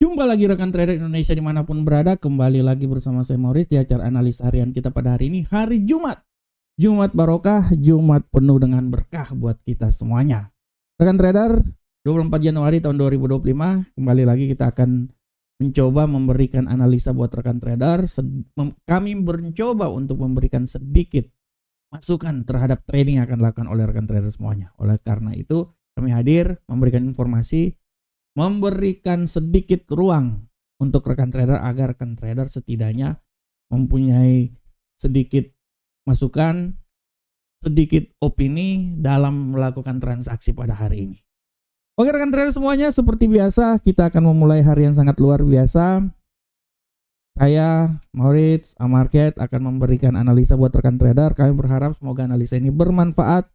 Jumpa lagi rekan trader Indonesia dimanapun berada. Kembali lagi bersama saya Maurice di acara analis harian kita pada hari ini, hari Jumat. Jumat barokah, Jumat penuh dengan berkah buat kita semuanya. Rekan trader, 24 Januari tahun 2025, kembali lagi kita akan mencoba memberikan analisa buat rekan trader. Kami mencoba untuk memberikan sedikit masukan terhadap trading yang akan dilakukan oleh rekan trader semuanya. Oleh karena itu, kami hadir memberikan informasi, memberikan sedikit ruang untuk rekan trader agar rekan trader setidaknya mempunyai sedikit masukan, sedikit opini dalam melakukan transaksi pada hari ini. Oke rekan trader semuanya, seperti biasa kita akan memulai hari yang sangat luar biasa. Saya Maurice Amarket akan memberikan analisa buat rekan trader. Kami berharap semoga analisa ini bermanfaat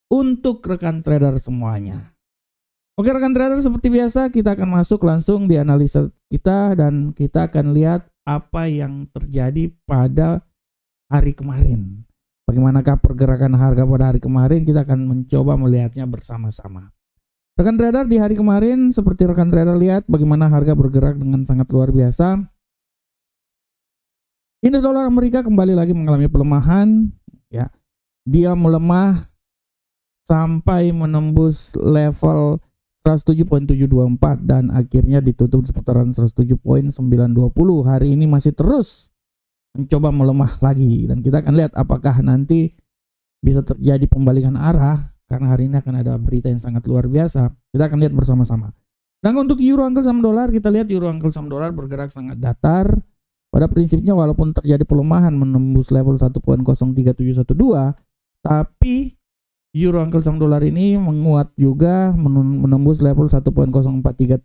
untuk rekan trader semuanya. Oke rekan trader, seperti biasa kita akan masuk langsung di analisa kita dan kita akan lihat apa yang terjadi pada hari kemarin. Bagaimanakah pergerakan harga pada hari kemarin, kita akan mencoba melihatnya bersama-sama. Rekan trader, di hari kemarin seperti rekan trader lihat bagaimana harga bergerak dengan sangat luar biasa. Indeks dolar Amerika kembali lagi mengalami pelemahan, ya. Dia melemah sampai menembus level 107.724 dan akhirnya ditutup di seputaran 107.920. Hari ini masih terus mencoba melemah lagi dan kita akan lihat apakah nanti bisa terjadi pembalikan arah karena hari ini akan ada berita yang sangat luar biasa. Kita akan lihat bersama-sama. Dan untuk euro angkel saham dolar, kita lihat euro angkel saham dolar bergerak sangat datar. Pada prinsipnya walaupun terjadi pelemahan menembus level 1.03712, tapi euro angkel saham dolar ini menguat juga menembus level 1.04375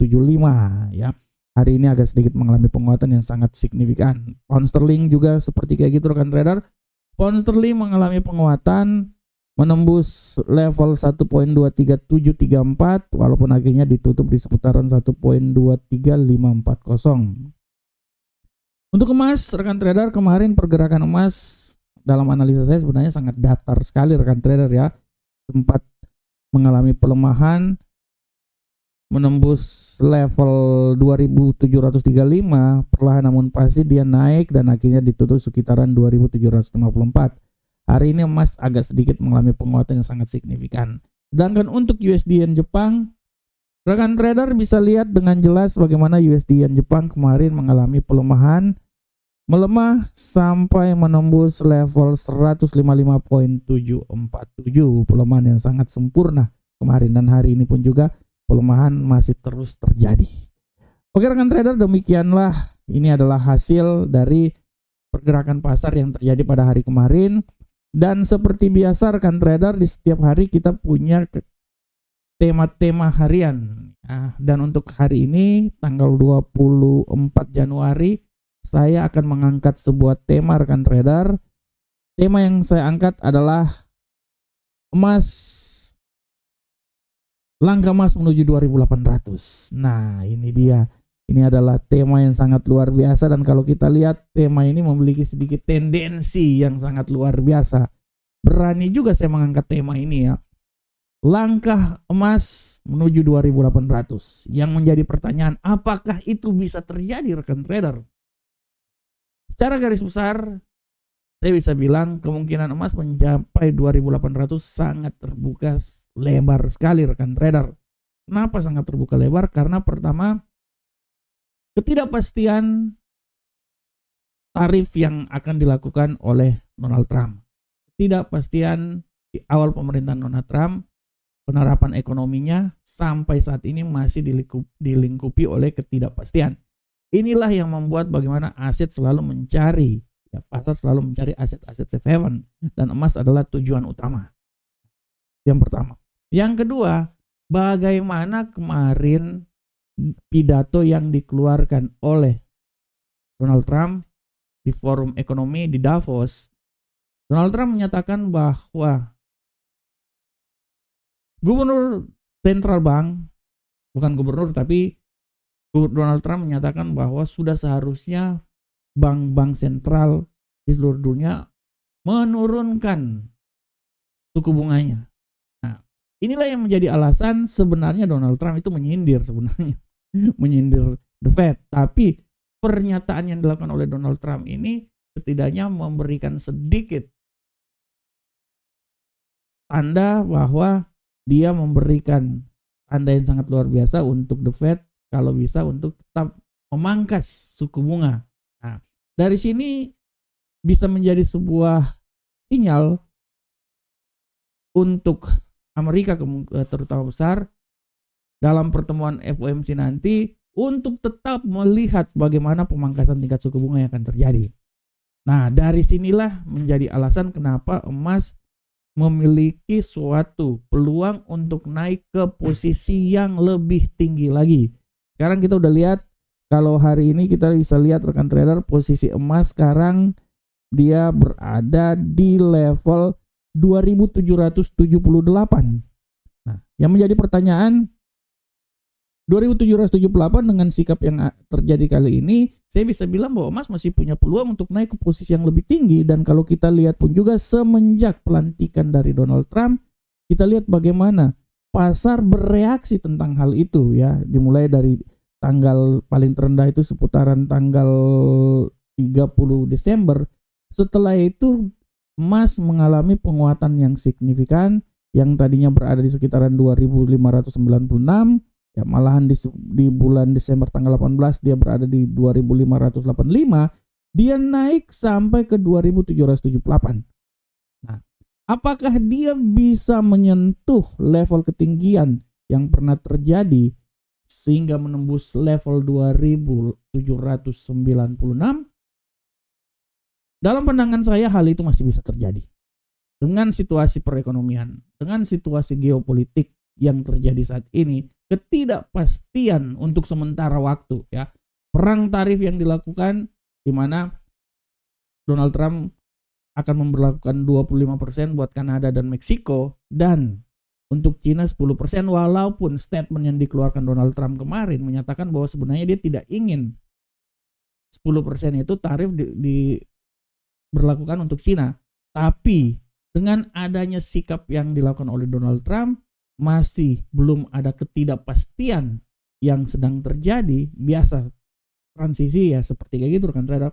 ya. Hari ini agak sedikit mengalami penguatan yang sangat signifikan. Pound sterling juga seperti kayak gitu rekan trader. Pound sterling mengalami penguatan menembus level 1.23734 walaupun akhirnya ditutup di seputaran 1.23540. Untuk emas rekan trader, kemarin pergerakan emas dalam analisa saya sebenarnya sangat datar sekali rekan trader ya. Sempat mengalami pelemahan menembus level 2735 perlahan namun pasti dia naik dan akhirnya ditutup sekitaran 2754. Hari ini emas agak sedikit mengalami penguatan yang sangat signifikan. Sedangkan untuk USD Yen Jepang, rekan trader bisa lihat dengan jelas bagaimana USD Yen Jepang kemarin mengalami pelemahan, melemah sampai menembus level 155.747, pelemahan yang sangat sempurna kemarin dan hari ini pun juga pelemahan masih terus terjadi. Oke rekan trader, demikianlah ini adalah hasil dari pergerakan pasar yang terjadi pada hari kemarin. Dan seperti biasa rekan trader, di setiap hari kita punya tema-tema harian. Dan untuk hari ini tanggal 24 Januari saya akan mengangkat sebuah tema rekan trader. Tema yang saya angkat adalah emas, langkah emas menuju 2800. Nah ini dia. Ini adalah tema yang sangat luar biasa dan kalau kita lihat tema ini memiliki sedikit tendensi yang sangat luar biasa. Berani juga saya mengangkat tema ini ya. Langkah emas menuju 2800. Yang menjadi pertanyaan, apakah itu bisa terjadi rekan trader? Secara garis besar, saya bisa bilang kemungkinan emas mencapai 2800 sangat terbuka lebar sekali rekan trader. Kenapa sangat terbuka lebar? Karena pertama, ketidakpastian tarif yang akan dilakukan oleh Donald Trump. Ketidakpastian di awal pemerintahan Donald Trump, penerapan ekonominya sampai saat ini masih dilingkupi oleh ketidakpastian. Inilah yang membuat bagaimana aset selalu mencari, ya, pasar selalu mencari aset-aset safe haven dan emas adalah tujuan utama. Yang pertama. Yang kedua, bagaimana kemarin pidato yang dikeluarkan oleh Donald Trump di forum ekonomi di Davos. Donald Trump menyatakan bahwa gubernur Central Bank, bukan gubernur tapi Donald Trump menyatakan bahwa sudah seharusnya bank-bank sentral di seluruh dunia menurunkan suku bunganya. Nah, inilah yang menjadi alasan sebenarnya Donald Trump itu menyindir sebenarnya. Menyindir The Fed. Tapi pernyataan yang dilakukan oleh Donald Trump ini setidaknya memberikan sedikit tanda bahwa dia memberikan tanda yang sangat luar biasa untuk The Fed kalau bisa untuk tetap memangkas suku bunga. Nah, dari sini bisa menjadi sebuah sinyal untuk Amerika terutama besar dalam pertemuan FOMC nanti untuk tetap melihat bagaimana pemangkasan tingkat suku bunga yang akan terjadi. Nah, dari sinilah menjadi alasan kenapa emas memiliki suatu peluang untuk naik ke posisi yang lebih tinggi lagi. Sekarang kita udah lihat, kalau hari ini kita bisa lihat rekan trader, posisi emas sekarang dia berada di level 2778. Nah, yang menjadi pertanyaan, 2778 dengan sikap yang terjadi kali ini, saya bisa bilang bahwa emas masih punya peluang untuk naik ke posisi yang lebih tinggi. Dan kalau kita lihat pun juga semenjak pelantikan dari Donald Trump, kita lihat bagaimana pasar bereaksi tentang hal itu ya. Dimulai dari tanggal paling terendah itu seputaran tanggal 30 Desember. Setelah itu emas mengalami penguatan yang signifikan, yang tadinya berada di sekitaran 2596. Ya, malahan di bulan Desember tanggal 18 dia berada di 2585, dia naik sampai ke 2778. Nah, apakah dia bisa menyentuh level ketinggian yang pernah terjadi sehingga menembus level 2796? Dalam pandangan saya hal itu masih bisa terjadi. Dengan situasi perekonomian, dengan situasi geopolitik yang terjadi saat ini, ketidakpastian untuk sementara waktu ya. Perang tarif yang dilakukan di mana Donald Trump akan memberlakukan 25% buat Kanada dan Meksiko, dan untuk Cina 10%, walaupun statement yang dikeluarkan Donald Trump kemarin menyatakan bahwa sebenarnya dia tidak ingin 10% itu tarif diberlakukan untuk Cina. Tapi dengan adanya sikap yang dilakukan oleh Donald Trump, masih belum ada ketidakpastian yang sedang terjadi. Biasa transisi ya seperti kayak gitu kan trader.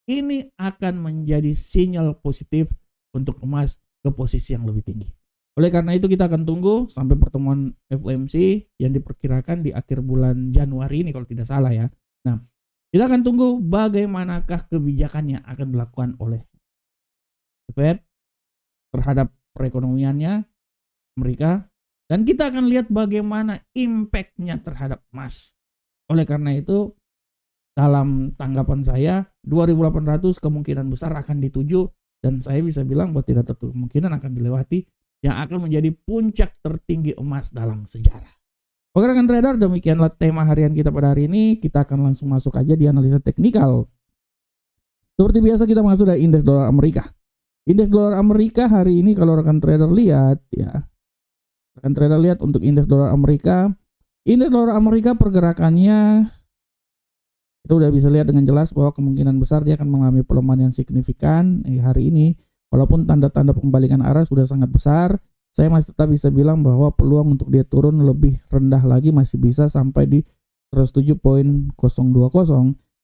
Ini akan menjadi sinyal positif untuk emas ke posisi yang lebih tinggi. Oleh karena itu kita akan tunggu sampai pertemuan FOMC yang diperkirakan di akhir bulan Januari ini kalau tidak salah ya. Nah, kita akan tunggu bagaimanakah kebijakan yang akan dilakukan oleh Fed terhadap perekonomiannya Amerika. Dan kita akan lihat bagaimana impact-nya terhadap emas. Oleh karena itu, dalam tanggapan saya, 2800 kemungkinan besar akan dituju, dan saya bisa bilang bahwa tidak tertutup kemungkinan akan dilewati, yang akan menjadi puncak tertinggi emas dalam sejarah. Oke rekan trader, demikianlah tema harian kita pada hari ini. Kita akan langsung masuk aja di analisa teknikal. Seperti biasa kita masuk dari indeks dolar Amerika. Indeks dolar Amerika hari ini kalau rekan trader lihat ya, rekan trader lihat untuk indeks dolar Amerika. Indeks dolar Amerika pergerakannya kita udah bisa lihat dengan jelas bahwa kemungkinan besar dia akan mengalami pelemahan yang signifikan hari ini. Walaupun tanda-tanda pembalikan arah sudah sangat besar, saya masih tetap bisa bilang bahwa peluang untuk dia turun lebih rendah lagi masih bisa sampai di 107.020.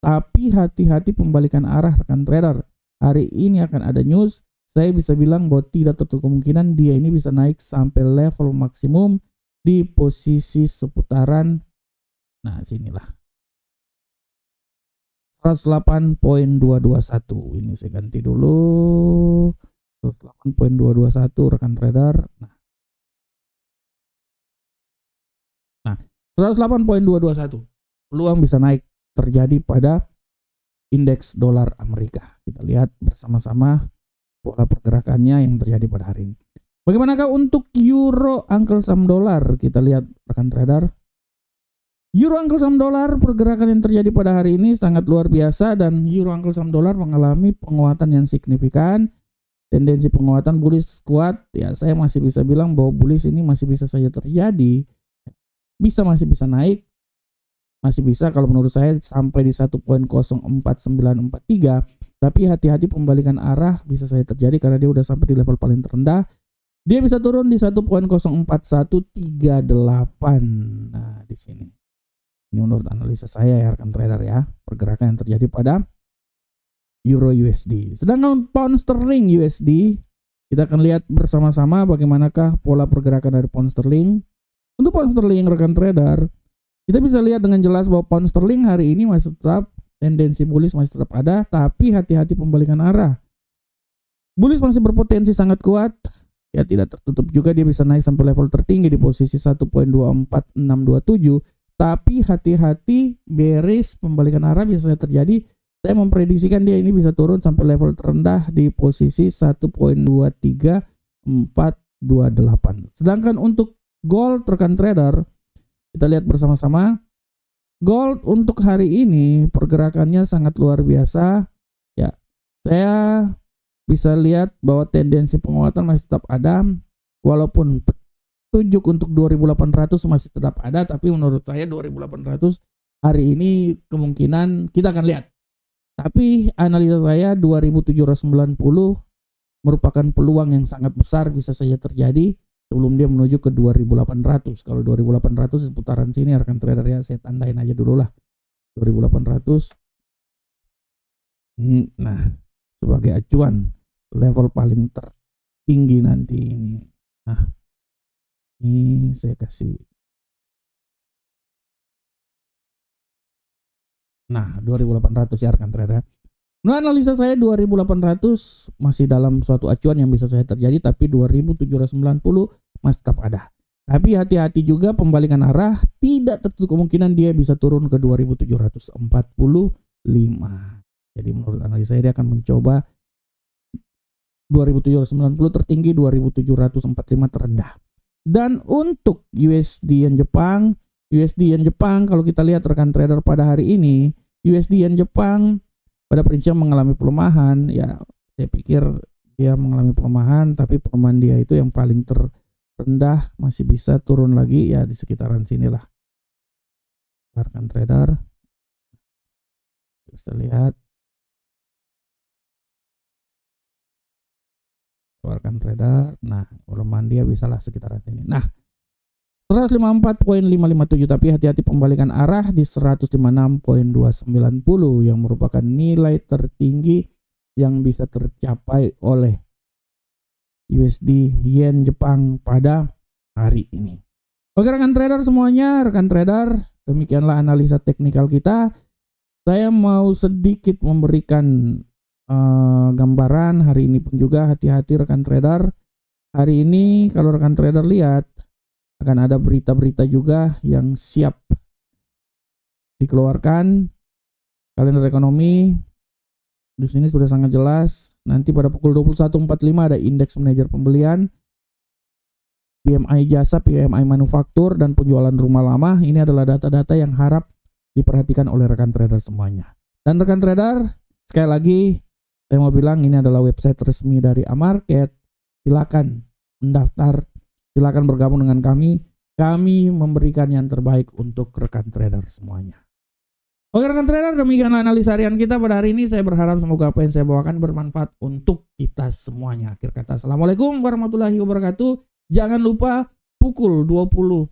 Tapi hati-hati pembalikan arah rekan trader. Hari ini akan ada news. Saya bisa bilang bahwa tidak tertutup kemungkinan dia ini bisa naik sampai level maksimum di posisi seputaran, nah sinilah 108.221. Ini saya ganti dulu 108.221 rekan trader. Nah 108.221 peluang bisa naik terjadi pada indeks dolar Amerika. Kita lihat bersama-sama pola pergerakannya yang terjadi pada hari ini. Bagaimanakah untuk euro Uncle Sam dolar? Kita lihat rekan trader. Euro Uncle Sam dolar pergerakan yang terjadi pada hari ini sangat luar biasa, dan euro Uncle Sam dolar mengalami penguatan yang signifikan. Tendensi penguatan bullish kuat ya, saya masih bisa bilang bahwa bullish ini masih bisa saja terjadi. Masih bisa naik. Masih bisa kalau menurut saya sampai di 1.04943. Tapi hati-hati pembalikan arah bisa saja terjadi karena dia udah sampai di level paling terendah. Dia bisa turun di 1.04138. Nah, di sini. Ini menurut analisa saya ya rekan trader ya, pergerakan yang terjadi pada Euro USD. Sedangkan pound sterling USD, kita akan lihat bersama-sama bagaimanakah pola pergerakan dari pound sterling. Untuk pound sterling rekan trader, kita bisa lihat dengan jelas bahwa pound sterling hari ini masih tetap tendensi bullish masih tetap ada, tapi hati-hati pembalikan arah. Bullish masih berpotensi sangat kuat. Ya tidak tertutup juga dia bisa naik sampai level tertinggi di posisi 1.24627. Tapi hati-hati bearish pembalikan arah bisa terjadi. Saya memprediksikan dia ini bisa turun sampai level terendah di posisi 1.23428. Sedangkan untuk gold rekan trader, kita lihat bersama-sama. Gold untuk hari ini pergerakannya sangat luar biasa. Ya, saya bisa lihat bahwa tendensi penguatan masih tetap ada, walaupun petunjuk untuk 2800 masih tetap ada, tapi menurut saya 2800 hari ini kemungkinan kita akan lihat. Tapi analisa saya 2790 merupakan peluang yang sangat besar bisa saja terjadi sebelum dia menuju ke 2800. Kalau 2800 seputaran sini rekan trader ya, saya tandain aja dulu lah 2800. Nah, sebagai acuan level paling tertinggi nanti ini. Nah, ini saya kasih. Nah, 2800 ya rekan trader. Nah, analisa saya 2800 masih dalam suatu acuan yang bisa saya terjadi, tapi 2790 masih tetap ada. Tapi hati-hati juga pembalikan arah, tidak tertutup kemungkinan dia bisa turun ke 2745. Jadi menurut analisa saya dia akan mencoba 2790 tertinggi, 2745 terendah. Dan untuk USD Yen Jepang kalau kita lihat rekan trader pada hari ini, USD Yen Jepang pada prinsipnya mengalami pelemahan. Ya, saya pikir dia mengalami pelemahan, tapi pelemahan dia itu yang paling terendah, masih bisa turun lagi ya di sekitaran sinilah. Rekan trader bisa lihat, rekan trader, nah pelemahan dia bisalah sekitaran sini. Nah, 154.557, tapi hati-hati pembalikan arah di 156.290 yang merupakan nilai tertinggi yang bisa tercapai oleh USD Yen Jepang pada hari ini. Oke rekan trader semuanya, rekan trader, demikianlah analisa teknikal kita. Saya mau sedikit memberikan gambaran hari ini pun juga, hati-hati rekan trader. Hari ini kalau rekan trader lihat akan ada berita-berita juga yang siap dikeluarkan. Kalender ekonomi di sini sudah sangat jelas. Nanti pada pukul 21.45 ada indeks manajer pembelian, PMI jasa, PMI manufaktur, dan penjualan rumah lama. Ini adalah data-data yang harap diperhatikan oleh rekan trader semuanya. Dan rekan trader, sekali lagi saya mau bilang ini adalah website resmi dari Amarket. Silakan mendaftar. Silakan bergabung dengan kami. Kami memberikan yang terbaik untuk rekan trader semuanya. Oke rekan trader, demikianlah analisa harian kita pada hari ini. Saya berharap semoga apa yang saya bawakan bermanfaat untuk kita semuanya. Akhir kata, assalamualaikum warahmatullahi wabarakatuh. Jangan lupa pukul 20.00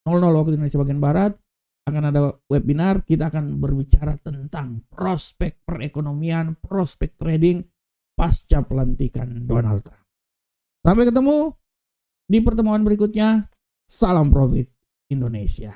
waktu Indonesia bagian Barat akan ada webinar. Kita akan berbicara tentang prospek perekonomian, prospek trading pasca pelantikan Donald Trump. Sampai ketemu di pertemuan berikutnya. Salam profit Indonesia.